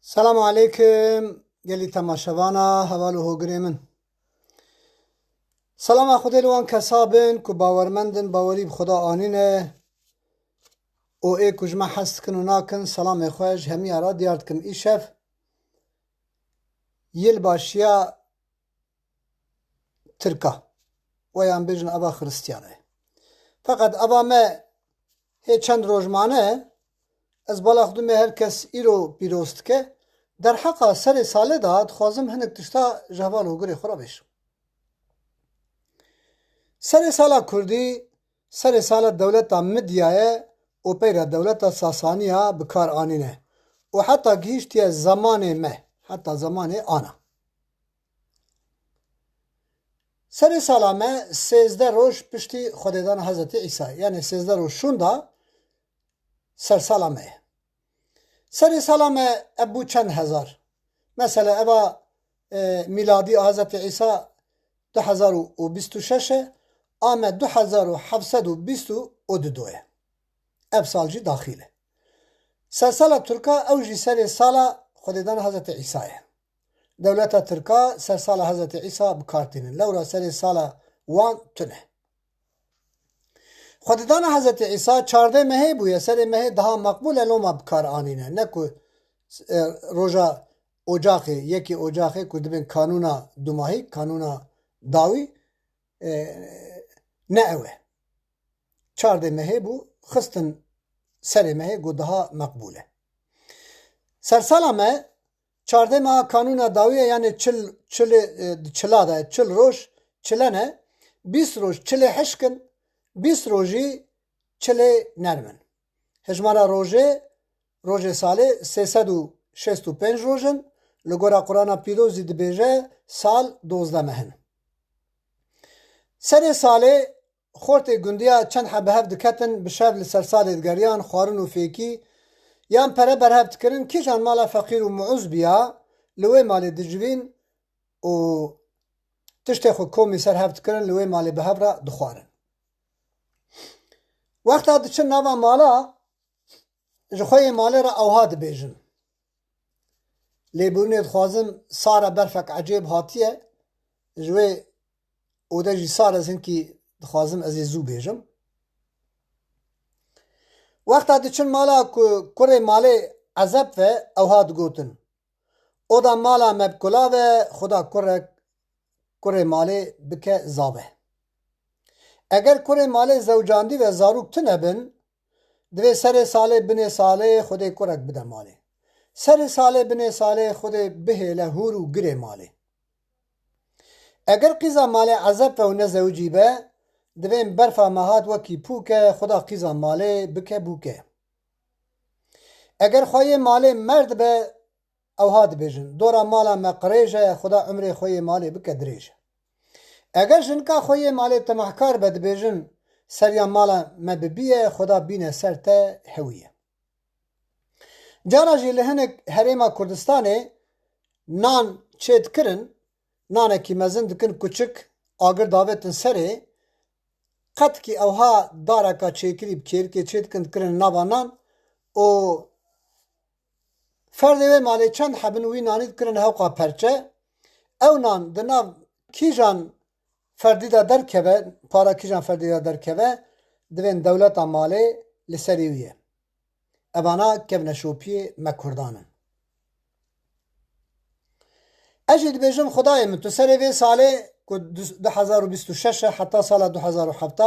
سلام علیکم گلی تماشاوانا حوالو هوگری من سلام خودی لوان کسابن که باورمندن باوری بخدا آنینه او ای کجمه حست کن و ناکن سلام خوش همی آرا دیارد کم ای شف یل باشیا ترکا و یان بیجن ابا خرستیانه فقط ابا ما هی چند روزمانه از بالا خودم هر کس ایرو بیروست که در حقا سر ساله داد خوازم هنک تشتا جوال هوگری خورا بیشم سر سالا کردی سر سالا دولت مدیایه و پیرا دولت ساسانیه بکار آنینه و حتی گیشتی زمان مه حتی زمان آنا سر سالا مه 13 روز پشتی خوددان حضرت عیسی یعنی 13 روز شوندا سر سالا مه سر سالا مه ابو چند هزار مثلا ابا میلادی حضرت عیسی 2026 آمد 2722 اب سال جی داخله سر سالا ترکا اوجی سر سالا خوددان حضرت عیسی دولت ترکا سر سالا حضرت عیسی بکارتینه لورا سر سالا وان تنه خوددان حضرت عیسی 14 مهی بویه سر مهی daha مقبول لوما بکار آنینه نکو روژا اجاقی یکی اجاقی که دبین کانونا دوماهی کانونا داوی نه اوه 14 مهی بو خستن سر مهی گو daha مقبوله سر سالا مه 14 ماه کانونا داویه یعنی چلا ده چل روش چلنه 20 روش چل حشکن 20 روزی چل نرمن هجمارا روژه ساله 365 روزن لگورا قرآن پیروزی دبیجه سال 12 مهن سر ساله خورت گندیا چند حبه هف دکتن بشب لسر ساله دگریان خوارن و فیکی یان پره برهف دکرن کیشان مالا فقیر و معوز بیا لوی مالی دجوین و تشتی خود کومی سر هف دکرن لوی مالی بهف را دخوارن وقتا دچن ناوا مالا جخوی مالی را اوها دبیجن لیبونید خوازم سارا برفک عجیب هاتیه جوی او ده جی سارا زنکی دخوازم از زو بیجم وقتا دچن مالا کره مالی عذب و اوها دگوتن او دا مالا مبکلا و خدا کره مالی بکه زاوه اگر کره مالی زوجاندی و زاروک تنبن دوی سر ساله بنه ساله خودی کرک بده مالی سر ساله بنه ساله خودی بهله هور و گره مالی اگر قیزا مالی عذب و نه زوجی به دوی برفا مهات وکی پوکه خدا قیزا مالی بکه بوکه اگر خوی مالی مرد به اوها دبیجن دورا مالا مقریجه خدا عمر خوی مالی بکه دریجه اگر جنکا خوی مالی تمحکار به دبیجن سریان مالا مببیه خدا بینه سر ته هویه جانا جی لهنک حریما کردستانه نان چید کرن نانه کی مزن دکن کچک آگر داوتن سره قد کی اوها داره که چیکری بکیر که چید کند کرن نوانان او فرده و مالی چند حبن وی نانید کرن هوقا پرچه او نان دناو کیجان فردی دا درکوه پارا کیجان فردی دا درکوه دوین دولتا مالی لسریویه اوانا کبن شوپی مکردانن اجید بیجم خدای من تو سری ساله که 2026 حتی سال 2007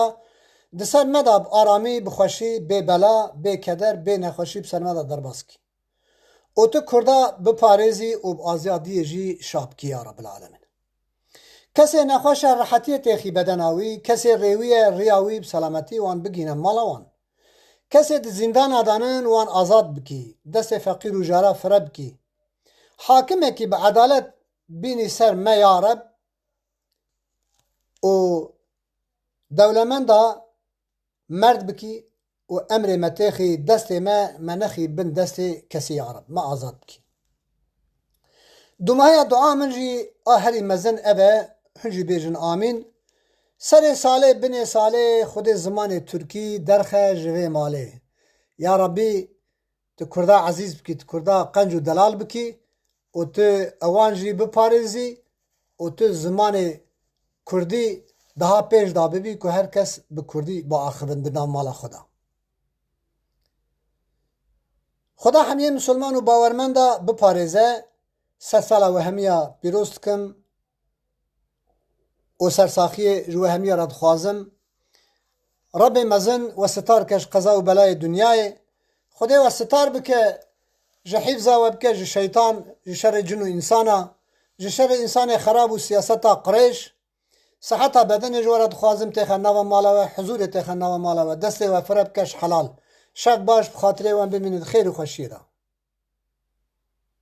دسر مداب آرامی بخوشی بی بلا بی کدر بی نخوشی بسر مداب درباسکی او تو کردا بپارزی و بازیادی جی شابکی یا رب العالمین کسی نخوش راحتی تیخی بدناوی کسی ریوی ریاوی بسلامتی وان بگینه مالا وان کسی زندان آدانن وان آزاد بکی دست فقیر و جارا فرب کی حاکمه کی به عدالت بینی سر ما یا رب و دولمن دا مرد بکی و امر متاخی دست ما منخی بن دست کسی یا رب ما آزاد بکی دومای دعا من جی آهری مزن ابه هنجی بیجن آمین سر ساله بنی ساله خود زمان ترکی درخه جوه ماله یا ربی تو کردا عزیز بکی تو کردا قنج و دلال بکی و تو اوان جی بپارێزی و تو زمان کردی daha pêş da bibî ku her kes bi kurdî biaxivin di nav mala xwe da. Xweda hemiyê misilman û bawermend da biparêze, sed sala wehemiya pîroz dikim û sersaxiyê ji wehemiya re dixwazim. Rebê mezin we sitar ke ji qeza û belayê dunyayê, Xwedê we sitar bike ji hîfza we bike ji şeytan, ji şerê cin û însana, ji şerê însanê xerab û siyaseta qirêj. Siheta bedenê ji we re dixwazim têxe nava mala we, huzûrê têxe nava mala we, destê we fire bike ji helal. Şev baş bi xatirê wan bimînin xêr û xweşiyê de.